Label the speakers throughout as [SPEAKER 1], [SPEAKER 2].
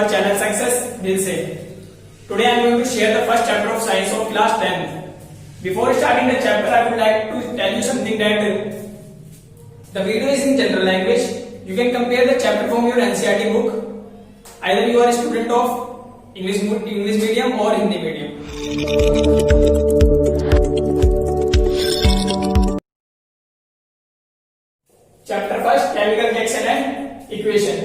[SPEAKER 1] our channel Success Dil Se. Today I am going to share the first chapter of science of class 10. Before starting the chapter, I would like to tell you something that the video is in general language. You can compare the chapter from your NCERT book. Either you are a student of English medium or Hindi medium. Chapter first chemical reaction and equation,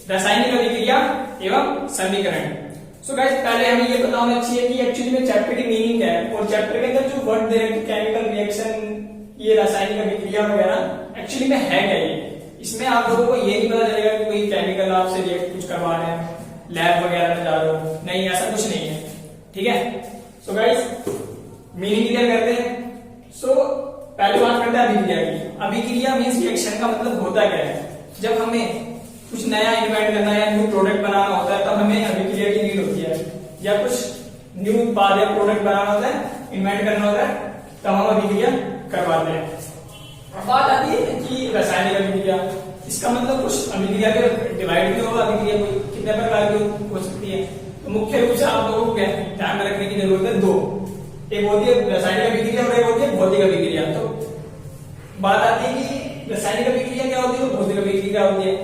[SPEAKER 1] रासायनिक अभिक्रिया एवं समीकरण। So guys, पहले हमें ये पता होना चाहिए कि एक्चुअली में चैप्टर की मीनिंग क्या है और चैप्टर के अंदर जो वर्ड दे रहे हैं केमिकल रिएक्शन, ये रासायनिक अभिक्रिया वगैरह, एक्चुअली में है क्या ये। इसमें आप लोगों को ये नहीं पता चलेगा कि कोई केमिकल आपसे रिएक्ट कुछ करवा रहे हैं, लैब वगैरह में जा रहे हो, नहीं, ऐसा कुछ नहीं है। ठीक है, सो गाइस मीनिंग क्लियर करते हैं। सो पहले बात करते हैं अभिक्रिया की। अभिक्रिया मीन्स रिएक्शन का मतलब होता क्या है। जब हमें कुछ नया इन्वेंट करना है, न्यू प्रोडक्ट बनाना होता है, तब हमें अभिक्रिया की नीड होती है, या कुछ न्यू उत्पाद या प्रोडक्ट बनाना होता है, इन्वेंट करना होता है, तब हम अभिक्रिया करवाते हैं। अब बात आती है कि रासायनिक अभिक्रिया, इसका मतलब कुछ अभिक्रिया के डिवाइड भी होगा। अभिक्रिया कितने प्रकार की हो सकती है, तो मुख्य रूप से आप लोगों को ध्यान में रखने की जरूरत है दो। एक होती है रासायनिक अभिक्रिया और एक होती है भौतिक अभिक्रिया। तो बात आती है कि रासायनिक अभिक्रिया क्या होती है और भौतिक अभिक्रिया क्या होती है।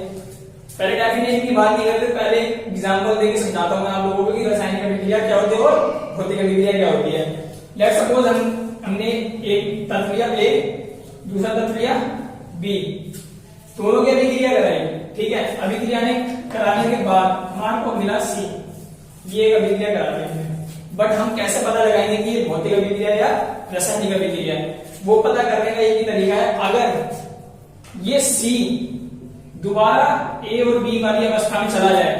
[SPEAKER 1] पहले डेफिनेशन की बात नहीं करते, पहले एग्जांपल देके समझाता हूं मैं आप लोगों को कि रासायनिक अभिक्रिया क्या होती है और भौतिक अभिक्रिया क्या होती है। लेट्स सपोज हमने एक तत्व लिया A, दूसरा तत्व लिया B, दोनों की अभिक्रिया कराई। ठीक है, अभिक्रिया ने कराने के बाद हमारे को मिला C, ये एक अभिक्रिया कराते हैं। बट हम कैसे पता लगाएंगे कि ये भौतिक अभिक्रिया या रासायनिक अभिक्रिया है, वो पता करने का एक ही तरीका है। अगर ये C दोबारा A और B वाली अवस्था में चला जाए,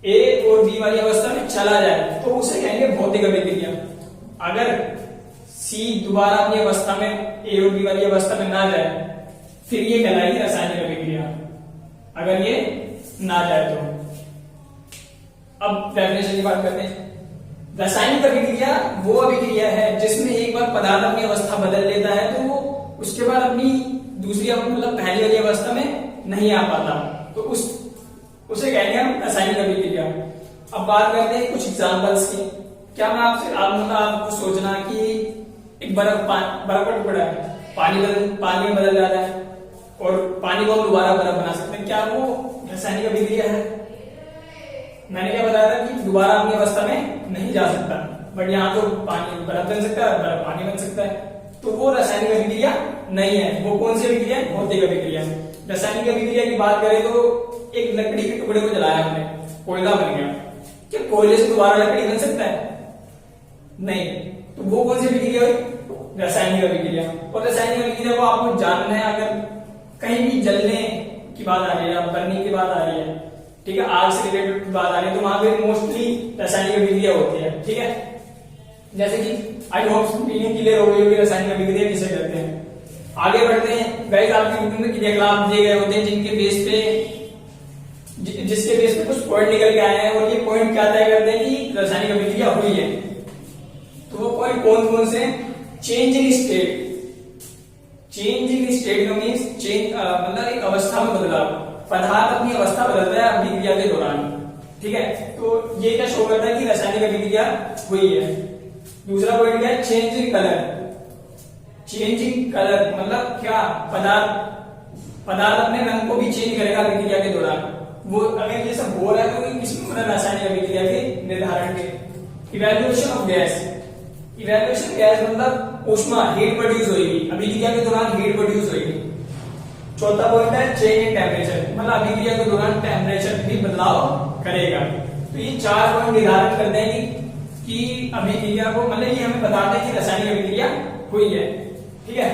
[SPEAKER 1] A और B वाली अवस्था में चला जाए, तो उसे कहेंगे भौतिक अभिक्रिया। अगर C दोबारा अपनी अवस्था में A और B वाली अवस्था में ना जाए, फिर ये कहलाएगी रासायनिक अभिक्रिया। अगर ये ना जाए तो। अब डेफिनेशन की बात करते हैं। रासायनिक अभिक्रिया वो अभिक्रिया है जिसमें एक बार पदार्थ अपनी अवस्था बदल लेता है, तो वो उसके बाद अपनी दूसरी मतलब पहली वाली अवस्था में नहीं आ पाता, तो उसे कहेंगे हम रासायनिक अभिक्रिया। अब बात करते हैं कुछ एग्जांपल्स की। क्या मैं आपको सोचना कि एक बर्फ का टुकड़ा है, पानी में बदल जाता है और पानी को हम दोबारा बर्फ बना सकते हैं, क्या वो रासायनिक अभिक्रिया है? मैंने क्या बताया था कि दोबारा अपनी अवस्था में नहीं जा सकता, बट यहाँ तो पानी बर्फ बन सकता है, बर्फ पानी बन सकता है, तो वो रासायनिक अभिक्रिया नहीं है। वो कौन सी अभिक्रिया है? भौतिक अभिक्रिया। रासायनिक अभिक्रिया की बात करें तो एक लकड़ी के टुकड़े को जलाया हमने, कोयला बन गया, क्या कोयले से दोबारा लकड़ी बन सकता है? नहीं, तो वो कौन सी अभिक्रिया हुई? रासायनिक अभिक्रिया। और रासायनिक अभिक्रिया को आपको जानना है, अगर कहीं भी जलने की बात आ रही है या बनने की बात आ रही है, ठीक है, आग से रिलेटेड बात आ रही है, तो वहां पे मोस्टली रासायनिक अभिक्रिया होती है। ठीक है, जैसे कि आई होप मीनिंग क्लियर हो गई होगी रासायनिक अभिक्रिया किसे कहते हैं। आगे बढ़ते हैं। गाइस, आपकी बुक में क्रियाकलाप दिए गए होते हैं जिसके बेस पे कुछ पॉइंट निकल के आए हैं, और ये पॉइंट क्या तय करते हैं कि रासायनिक अभिक्रिया हुई है। तो वो पॉइंट कौन कौन से? Change in state. Change in state का मीन्स चेंज मतलब एक अवस्था में बदलाव, पदार्थ अपनी अवस्था बदलता है अभिक्रिया के दौरान। ठीक है, तो ये क्या शो करता है कि रासायनिक अभिक्रिया हुई है। दूसरा पॉइंट क्या है? Change in colour. Change in colour मतलब क्या? पदार्थ अपने रंग को भी चेंज करेगा अभिक्रिया के दौरान। वो अगर ये सब हो रहा है तो किसमें हो रहा है? रासायनिक अभिक्रिया के निर्धारण के। Evaluation of gas. Evaluation gas मतलब ऊष्मा, हीट प्रोड्यूस होगी अभिक्रिया के दौरान, हीट प्रोड्यूस होगी। चौथा पॉइंट है चेंज इन टेम्परेचर, मतलब अभिक्रिया के दौरान टेम्परेचर भी बदलाव करेगा। तो ये चार पॉइंट निर्धारण करते हैं कि अभिक्रिया को, मतलब ये हमें बताते हैं कि रासायनिक अभिक्रिया हुई है। ठीक है,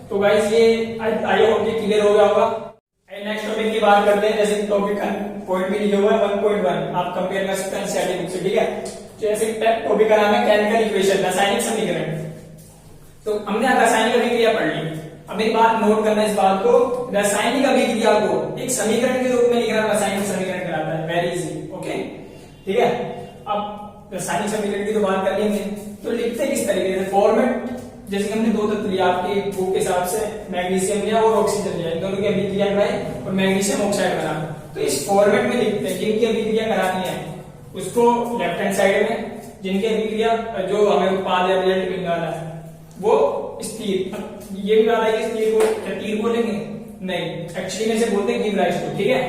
[SPEAKER 1] तो गाइस ये आई होप ये क्लियर हो गया होगा। नेक्स्ट टॉपिक की बात करते हैं। जैसे टॉपिक पॉइंट भी लिखे हुए हैं 1.1, आप कंपेयर कर सकते हैं एनसीईआरटी बुक से। ठीक है, जैसे टॉपिक का नाम है केमिकल इक्वेशन, रासायनिक समीकरण। तो हमने रासायनिक अभिक्रिया पढ़ ली। अब एक बात नोट करना, इस बात को, रासायनिक अभिक्रिया को एक समीकरण के रूप में लिखना रासायनिक समीकरण कहलाता है। Very easy. ओके, ठीक है। अब रासायनिक समीकरण की तो बात कर लेंगे, तो लिखते किस तरीके से? फॉर्मेट जैसे कि हमने दो तत्व लिया आपके बुक के हिसाब से, मैग्नीशियम लिया और ऑक्सीजन लिया, इन दोनों की अभिक्रिया कराई और मैग्नीशियम ऑक्साइड बना। तो इस फॉर्मेट में लिखते हैं जिनकी अभिक्रिया करानी है उसको लेफ्ट हैंड साइड में, जिनकी अभिक्रिया जो हमें उत्पाद या रिजल्ट मिलने वाला है वो स्थिर। ये भी बात है कि स्थिर को क्या तीर बोलेंगे? नहीं, एक्चुअली में से बोलते हैं गिव राइज टू। ठीक है,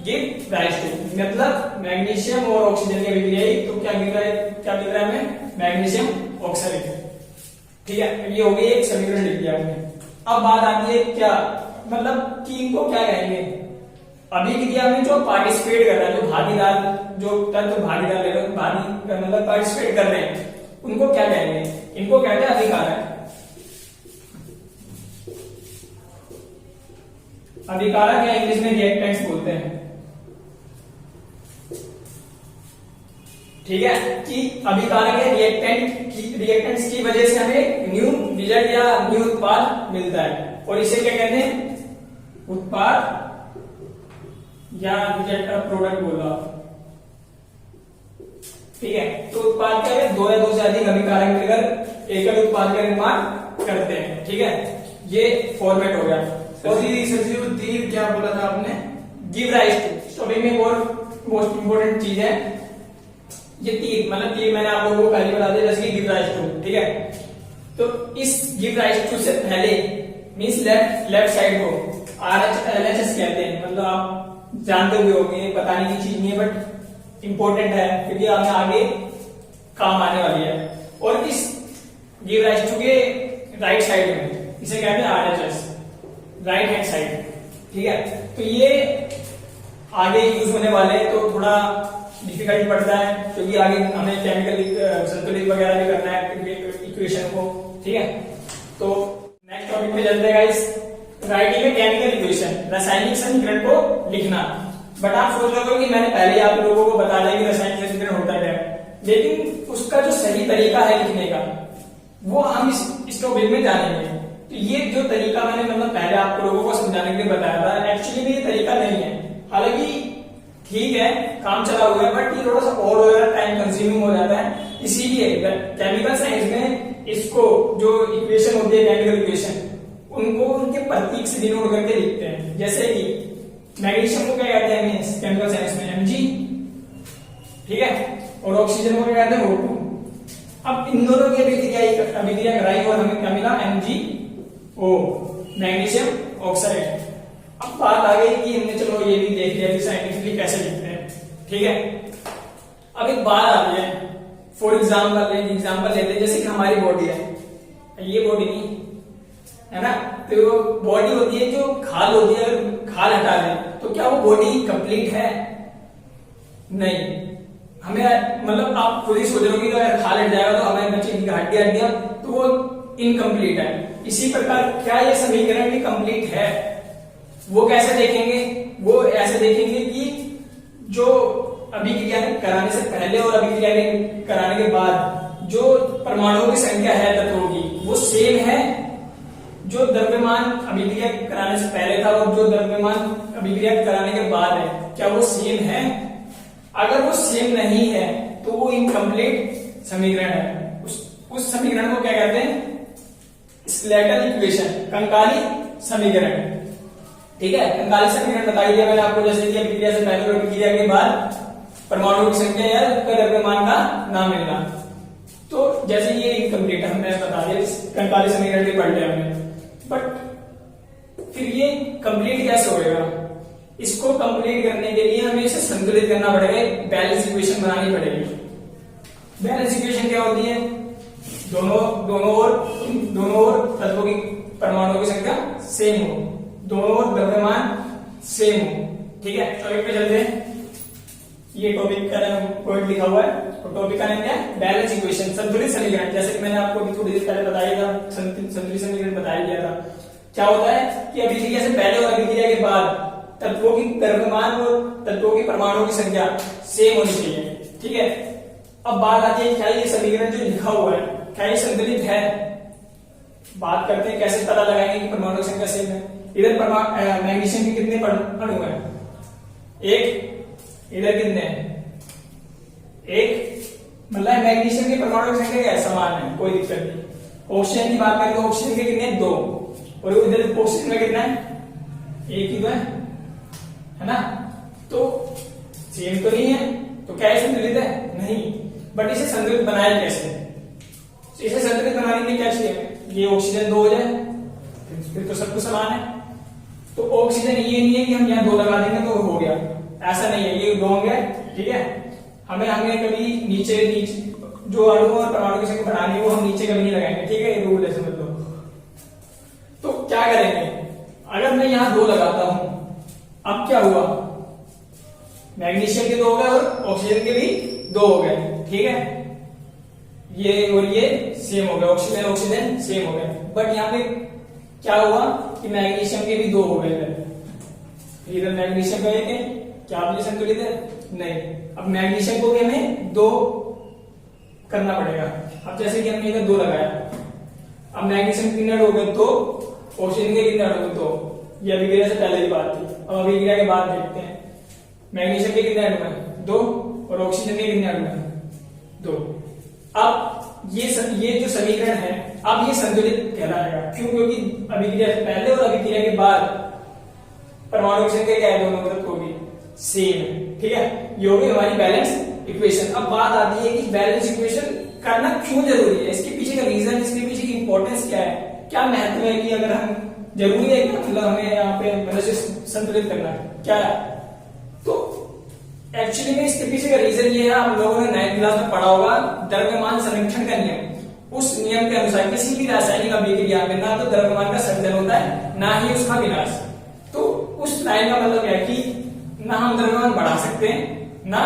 [SPEAKER 1] गिव राइज टू मतलब मैग्नीशियम और ऑक्सीजन की अभिक्रिया, तो क्या मिल रहा है, क्या मिल रहा है हमें? Magnesium oxide. ठीक है, ये हो गई एक समीकरण लिख दिया हमने। अब बात आती है क्या मतलब कि इनको क्या कहेंगे? अभिक्रिया में जो पार्टिसिपेट कर रहा है, जो भागीदार, जो तत्व भागीदार मतलब पार्टिसिपेट कर रहे हैं, उनको क्या कहेंगे? इनको कहते हैं अभिकारक। अभिकारक या इंग्लिश में रिएक्टेंट्स बोलते हैं। ठीक है, कि अभिकारक या रिएक्टेंट्स की वजह से हमें न्यू रिजल्ट या न्यू उत्पाद मिलता है, और इसे क्या कहते हैं? उत्पाद या रिजल्ट का प्रोडक्ट बोला। ठीक है, तो उत्पाद क्या है? दो या दो से अधिक अभिकारक मिलकर एकल उत्पाद का निर्माण करते हैं। ठीक है, ये फॉर्मेट हो गया। और तीर क्या बोला था आपने? Give rise to. टॉपिक में और मोस्ट इंपोर्टेंट चीज है ये तीर, मतलब तीर मैंने आप लोगों को पहले बता दिया, जैसे कि गिव राइज टू। ठीक है, तो इस गिव राइज टू से पहले मींस लेफ्ट साइड को RHLHS कहते हैं। मतलब आप जानते हुए होंगे, बताने की चीज नहीं है बट इंपॉर्टेंट है क्योंकि हमें आगे काम आने वाली है। और इस गिव राइज टू के राइट साइड में इसे कहते हैं RHS, राइट हैंड साइड। ठीक है, तो ये आगे यूज होने वाले हैं, तो थोड़ा डिफिकल्ट पड़ता है क्योंकि आगे हमें केमिकल संतुलित वगैरह भी करना है इक्वेशन को। ठीक है, तो नेक्स्ट टॉपिक पे चलते हैं guys, writing a chemical equation, रासायनिक समीकरण को लिखना। बट आप सोच रहे हो कि मैंने पहले आप लोगों को बता दिया कि रासायनिक समीकरण होता क्या है, लेकिन उसका जो सही तरीका है लिखने का वो हम इस टॉपिक में जानेंगे। तो ये जो तरीका मैंने मतलब पहले आप लोगों को समझाने के लिए बताया था, एक्चुअली में ये तरीका नहीं है। हालांकि ठीक है काम चला हुआ है बट ये थोड़ा सा और हो जाता है, टाइम कंज्यूमिंग हो जाता है। इसीलिए केमिकल साइंस में इसको जो इक्वेशन होती है केमिकल इक्वेशन, उनको उनके प्रतीक से डिनोट करके लिखते हैं। जैसे कि मैग्नीशियम को क्या कहते हैं केमिकल साइंस में? Mg। ठीक है, और ऑक्सीजन को क्या कहते हैं? O2। अब इन दोनों की अभिक्रिया कराई और हमें क्या मिला? MgO, magnesium oxide. अब बात आ गई कि हमने चलो ये भी देख लिया कि साइंटिफिकली कैसे लिखते हैं। ठीक है, अब एक बात आती है, फॉर एग्जाम्पल लेते हैं जैसे कि हमारी बॉडी है, ये बॉडी नहीं है ना, तो बॉडी होती है जो खाल होती है, अगर खाल हटा दें तो क्या वो बॉडी कंप्लीट है? नहीं। हमें मतलब आप खुद ही सोच रहे हो कि अगर खाल हट जाएगा तो हमें बच्चे की हड्डियां तो वो इनकम्प्लीट है। इसी प्रकार क्या ये समीकरण भी कंप्लीट है? वो कैसे देखेंगे? वो ऐसे देखेंगे कि जो अभिक्रिया कराने से पहले और अभिक्रिया कराने के बाद जो परमाणुओं की संख्या है तत्वों की वो सेम है, जो द्रव्यमान अभिक्रिया कराने से पहले था और जो द्रव्यमान अभिक्रिया कराने के बाद है, क्या वो सेम है? अगर वो सेम नहीं है तो वो इनकम्प्लीट समीकरण है। उस समीकरण को क्या कहते हैं? स्लेटल इक्वेशन, कंकाली समीकरण। ठीक है, कंकाली समीकरण बता दिया मैंने आपको, जैसे कि अभिक्रिया से पहले और अभिक्रिया के बाद परमाणुओं की संख्या या द्रव्यमान का नाम मिलना। तो जैसे ये इनकम्प्लीट हमने बता दिया, कंकाली समीकरण भी पढ़ लिया हमने, बट फिर ये कंप्लीट कैसे होएगा? इसको कंप्लीट करने के लिए हमें इसे संतुलित करना पड़ेगा, बैलेंस इक्वेशन बनानी पड़ेगी। बैलेंस इक्वेशन क्या होती है? दोनों ओर तत्वों की परमाणुओं की संख्या सेम हो, दोनों ओर द्रव्यमान सेम हो। ठीक है, टॉपिक पे चलते हैं। ये टॉपिक का पॉइंट लिखा हुआ है और टॉपिक का नाम क्या है? बैलेंस इक्वेशन, संतुलित समीकरण। जैसे कि मैंने आपको अभी थोड़ी देर पहले बताया था, संतुलित समीकरण बताया गया था। क्या होता है कि अभिक्रिया से पहले और अभिक्रिया के बाद तत्वों की द्रव्यमान और तत्वों की परमाणुओं की संख्या सेम होनी चाहिए। ठीक है, अब बात आती है क्या ये समीकरण जो लिखा हुआ है क्या ये संतुलित है? बात करते हैं कैसे पता लगाएंगे कि परमाणु की संख्या सेम है। इधर मैग्नीशियम के कितने अणु हैं? एक। इधर कितने हैं? एक। मतलब मैग्नीशियम की परमाणु की संख्या क्या है? समान है, कोई दिक्कत नहीं। ऑक्सीजन की बात करें तो ऑक्सीजन के कितने 2 और उधर ऑक्सीजन में कितना है 1 ही तो है ना। तो सेम तो नहीं है, तो क्या ये संतुलित है? नहीं। बट इसे संतुलित बनाया कैसे? इसे संतुलित बनाने के लिए क्या चाहिए? ये ऑक्सीजन 2 हो जाए, फिर तो सब कुछ समान है। तो ऑक्सीजन ये नहीं है कि हम यहाँ 2 लगा देंगे तो हो गया, ऐसा नहीं है, ये रॉन्ग है। ठीक है, हमें कभी नीचे जो अणु और परमाणु की संख्या बढ़ानी है वो हम नीचे कभी नहीं लगाएंगे। ठीक है, ये रूल है, समझ लो। तो क्या करेंगे, अगर मैं यहाँ 2 लगाता हूं, अब क्या हुआ, मैग्नीशियम के 2 हो गए और ऑक्सीजन के भी 2 हो गए। ठीक है, ये और ये सेम हो गए, ऑक्सीजन ऑक्सीजन सेम हो गए। बट यहाँ पे क्या हुआ कि मैग्नीशियम के भी 2 हो गए, इधर मैग्नीशियम का 1 है, क्या आप ये संतुलित है? नहीं। अब मैग्नीशियम को भी हमें 2 करना पड़ेगा। अब जैसे कि हमने इधर 2 लगाया, अब मैग्नीशियम कितने अणु हो गए? 2, ऑक्सीजन के कितने अणु हो गए? 2। ये अभिक्रिया से पहले की बात थी, अब अभिक्रिया के बाद देखते हैं। मैग्नीशियम के कितने अणु हैं? 2 और ऑक्सीजन के कितने अणु हैं? 2। अब ये जो समीकरण है, अब ये संतुलित कहलाएगा। क्यों? क्योंकि अभिक्रिया से पहले और अभिक्रिया के बाद परमाणु की संख्या क्या है? दोनों तरफ होगी सेम है। ठीक है, ये होगी हमारी बैलेंस इक्वेशन। अब बात आती है कि बैलेंस इक्वेशन करना क्यों जरूरी है, इसके पीछे का रीजन, इसके पीछे की इंपॉर्टेंस क्या है, क्या महत्व है कि अगर हम जरूरी है कि मतलब हमें यहाँ पे मतलब संतुलित करना क्या है। तो एक्चुअली में इसके पीछे का रीजन ये है, आप लोगों ने 9th क्लास में पढ़ा होगा द्रव्यमान संरक्षण का नियम। उस नियम के अनुसार किसी भी रासायनिक अभिक्रिया में ना तो द्रव्यमान का सृजन होता है ना ही उसका विनाश। तो उस लाइन का मतलब है कि ना हम द्रव्यमान बढ़ा सकते हैं ना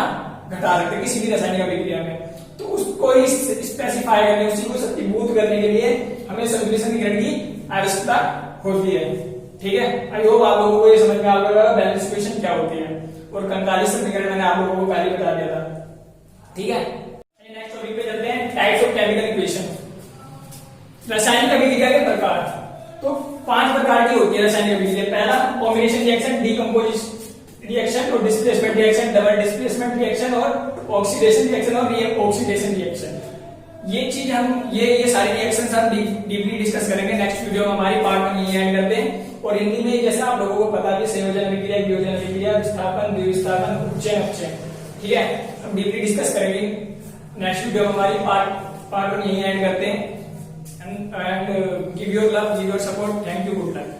[SPEAKER 1] घटा सकते किसी भी रासायनिक अभिक्रिया में। तो उसको स्पेसिफाई करने, उसी को सत्याभूत करने के लिए हमें संतुलित समीकरण की आवश्यकता होती है। ठीक है, आई होप आप लोगों को ये समझ में आ गया बैलेंस इक्वेशन क्या होती है, और 45 समीकरण मैंने आप लोगों को पहले बता दिया था। ठीक है, नेक्स्ट टॉपिक पे चलते हैं, टाइप्स ऑफ केमिकल इक्वेशन। रासायनिक अभिक्रिया के प्रकार। तो 5 प्रकार की होती है रासायनिक अभिक्रिया। पहला कॉम्बिनेशन रिएक्शन, डीकंपोजिशन रिएक्शन और displacement reaction, double displacement reaction और ऑक्सीडेशन रिएक्शन और ऑक्सीडेशन रिएक्शन। ये चीज हम ये सारी रिएक्शंस हम डीपली डिस्कस करेंगे नेक्स्ट वीडियो में। हमारी पार्ट में यही ऐड करते हैं। और हिंदी में जैसे आप लोगों को पता है संयोजन अभिक्रिया, वियोजन अभिक्रिया, विस्थापन, द्विविस्थापन, उपचयन, अपचयन। ठीक है, हम डीपली डिस्कस करेंगे नेक्स्ट वीडियो में। हमारी पार्ट में यही ऐड करते हैं। And give your love, give your support. Thank you, good luck.